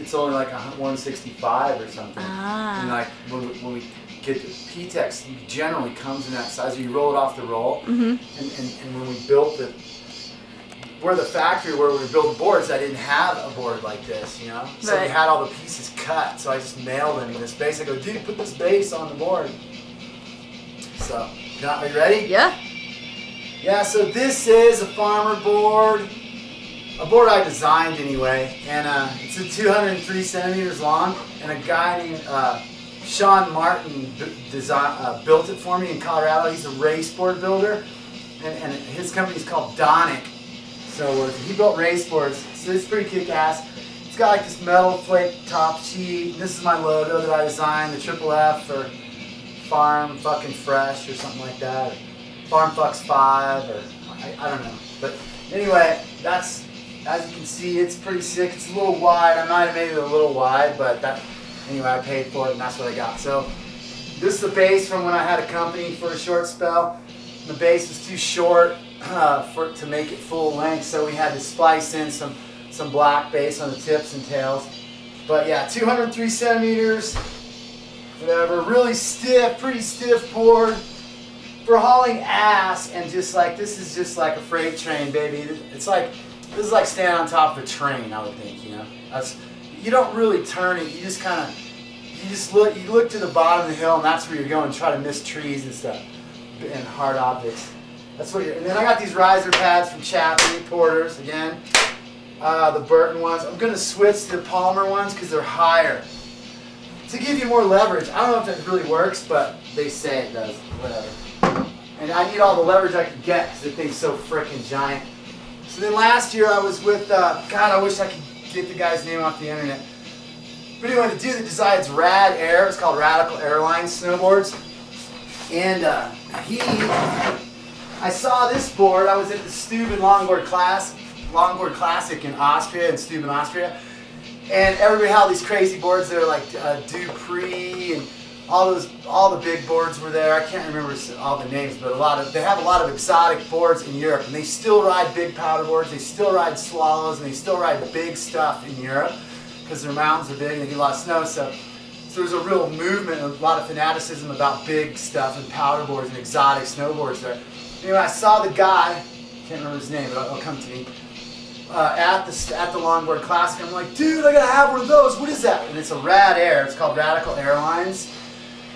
it's only like a 165 or something. Ah. And like when we get the P-Tex, it generally comes in that size. You roll it off the roll. Mm-hmm. And when we built the, where the factory where we were building boards, I didn't have a board like this, you know? So Right. we had all the pieces cut, so I just nailed them in this base. I go, dude, put this base on the board. So, are you ready? Yeah. Yeah, so this is a farmer board. A board I designed anyway, and it's a 203 centimeters long, and a guy named Sean Martin built it for me in Colorado. He's a race board builder, and his company is called Donic. So he built race boards, so it's pretty kick-ass. It's got like this metal flake top sheet. This is my logo that I designed, the triple F for Farm Fucking Fresh or something like that, or Farm Fucks 5, or I don't know. But anyway, that's, as you can see, it's pretty sick. It's a little wide. I might have made it a little wide, but that, anyway, I paid for it and that's what I got. So this is the base from when I had a company for a short spell. The base was too short to make it full length, so we had to splice in some black base on the tips and tails. But yeah, 203 centimeters, whatever, really stiff, pretty stiff board for hauling ass, and just like, this is just like a freight train, baby. It's like, this is like standing on top of a train, I would think, you know. You don't really turn it, you just kind of, you look to the bottom of the hill and that's where you're going, try to miss trees and stuff, and hard objects. That's what you're, and then I got these riser pads from Chappie, Porters, again. The Burton ones. I'm going to switch to the Palmer ones because they're higher. To give you more leverage. I don't know if that really works, but they say it does. Whatever. And I need all the leverage I could get because the thing's so freaking giant. So then last year I was with, God, I wish I could get the guy's name off the internet. But anyway, the dude that designs Rad Air, it's called Radical Airlines snowboards. And I saw this board. I was at the Steuben Longboard Classic in Austria, in Steuben, Austria. And everybody had all these crazy boards that are like Dupree and all the big boards were there. I can't remember all the names, but they have a lot of exotic boards in Europe, and they still ride big powder boards. They still ride swallows, and they still ride big stuff in Europe because their mountains are big and they get a lot of snow. So there's a real movement, a lot of fanaticism about big stuff and powder boards and exotic snowboards there. Anyway, I saw the guy, can't remember his name, but it'll come to me, at the Longboard Classic. I'm like, dude, I gotta have one of those. What is that? And it's a Rad Air. It's called Radical Airlines.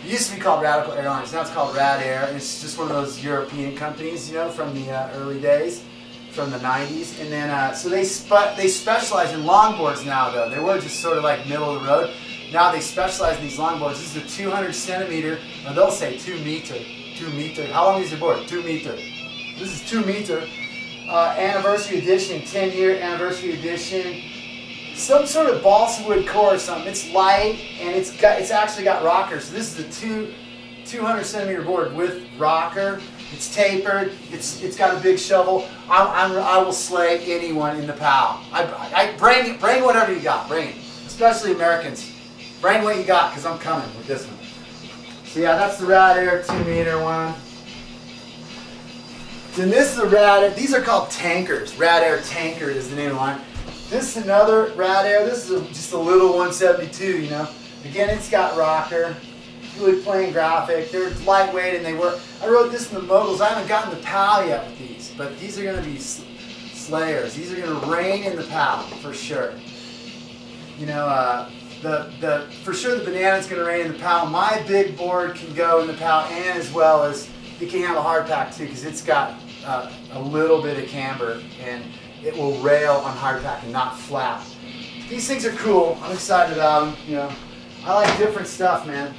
It used to be called Radical Airlines. Now it's called Rad Air. And it's just one of those European companies, you know, from the early days, from the 90s. And then, so they specialize in longboards now, though. They were just sort of like middle of the road. Now they specialize in these longboards. This is a 200 centimeter, or they'll say 2 meter. 2 meter. How long is your board? 2 meter. This is 2 meter. Anniversary edition, 10-year anniversary edition. Some sort of balsa wood core or something. It's light and it's actually got rockers. So this is a 200 centimeter board with rocker. It's tapered. It's got a big shovel. I will slay anyone in the POW. Bring whatever you got. Bring it. Especially Americans. Bring what you got because I'm coming with this one. So yeah, that's the Rad Air 2 meter one. Then this is a Rad Air. These are called tankers. Rad Air Tanker is the name of the line. This is another Rad Air. This is just a little 172, you know. Again, it's got rocker. Really plain graphic. They're lightweight and they work. I wrote this in the Moguls. I haven't gotten the POW yet with these, but these are going to be slayers. These are going to reign in the POW for sure. You know, for sure the Banana's going to reign in the POW. My big board can go in the POW, and as well as it can have a hard pack too, because it's got a little bit of camber and it will rail on hard pack and not flap. These things are cool. I'm excited about them. You know, I like different stuff, man.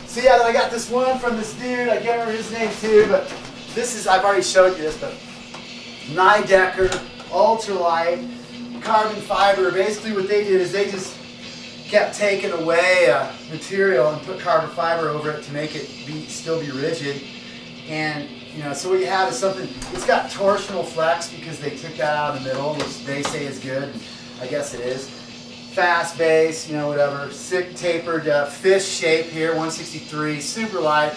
So yeah, then I got this one from this dude. I can't remember his name too, but this is, I've already showed you this, but Nidecker, ultralight, carbon fiber. Basically what they did is they just kept taking away material and put carbon fiber over it to make it still be rigid. And you know, so what you have is something, it's got torsional flex because they took that out of the middle, which they say is good, and I guess it is. Fast base, you know, whatever. Sick tapered fish shape here, 163, super light.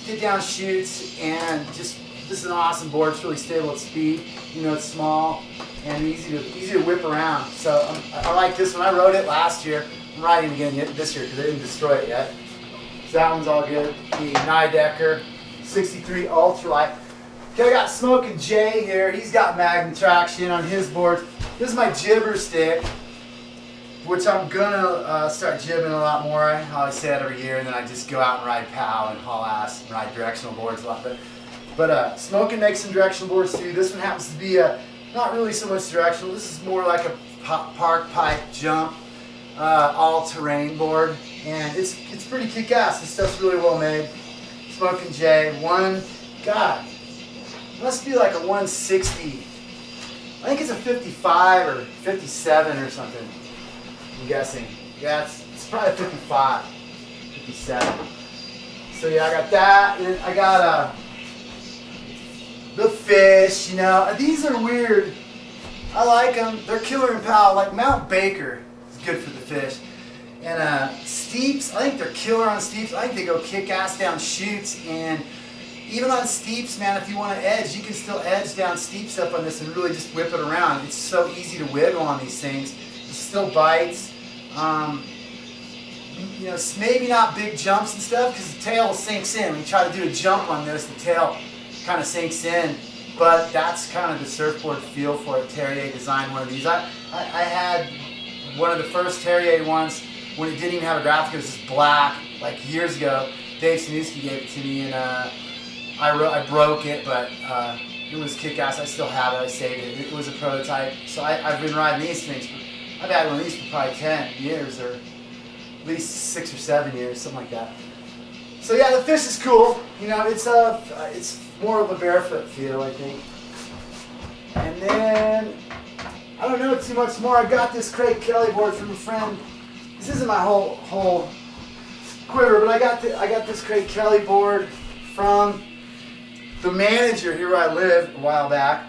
Get down chutes and just This is an awesome board. It's really stable at speed. You know, it's small and easy to whip around. So I like this one. I rode it last year. I'm riding it again this year because I didn't destroy it yet. So that one's all good. The Nidecker 63 Ultralight. Okay, I got Smokin' Jay here. He's got magnet traction on his board. This is my jibber stick, which I'm gonna start jibbing a lot more. I always say that every year, and then I just go out and ride POW and haul ass and ride directional boards a lot. But Smokin' makes some directional boards too. This one happens to be not really so much directional. This is more like a park pipe jump, all-terrain board, and it's pretty kick-ass. This stuff's really well made. Smokin' Jay, God, must be like a 160. I think it's a 55 or 57 or something. I'm guessing. Yeah, it's probably 55, 57. So yeah, I got that, and I got the fish. You know, these are weird. I like them. They're killer in POW. Like Mount Baker is good for the fish. And steeps, I think they're killer on steeps. I think they go kick-ass down chutes, and even on steeps, man, if you want to edge, you can still edge down steeps up on this and really just whip it around. It's so easy to wiggle on these things. It still bites. You know, maybe not big jumps and stuff because the tail sinks in. When you try to do a jump on this, the tail kind of sinks in. But that's kind of the surfboard feel for it. Terrier designed one of these. I had one of the first Terrier ones when it didn't even have a graphic. It was just black, like years ago. Dave Sanuski gave it to me, and I broke it, but it was kick-ass. I still have it. I saved it. It was a prototype. So I've been riding these things. I've had one of these for probably 10 years, or at least 6 or 7 years, something like that. So yeah, the fish is cool. You know, it's more of a barefoot feel, I think. And then I don't know too much more. I got this Craig Kelly board from a friend. This isn't my whole quiver, but I got this Craig Kelly board from the manager here where I live a while back,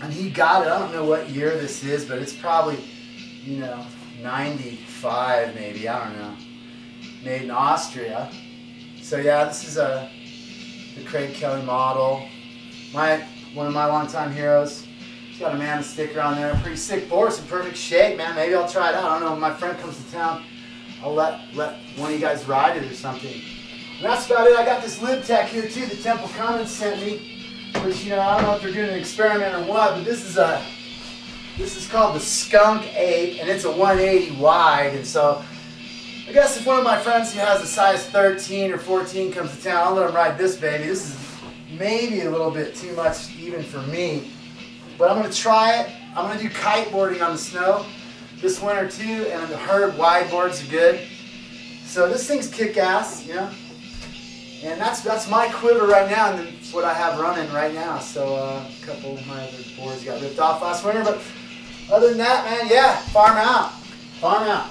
and he got it. I don't know what year this is, but it's probably, you know, 95 maybe, I don't know. Made in Austria. So yeah, this is the Craig Kelly model. One of my longtime heroes. It's got a Mammoth sticker on there. Pretty sick board. It's in perfect shape, man. Maybe I'll try it out. I don't know. When my friend comes to town, I'll let one of you guys ride it or something. And that's about it. I got this lib tech here too that Temple Cummins sent me, which, you know, I don't know if they're doing an experiment or what, but this is called the Skunk Ape, and it's a 180 wide. And so I guess if one of my friends who has a size 13 or 14 comes to town, I'll let him ride this baby. This is maybe a little bit too much even for me, but I'm going to try it. I'm going to do kiteboarding on the snow this winter too, and the Herd wide boards are good. So this thing's kick-ass, you know. And that's my quiver right now, and that's what I have running right now. So a couple of my other boards got ripped off last winter, but other than that, man, yeah, farm out. Farm out.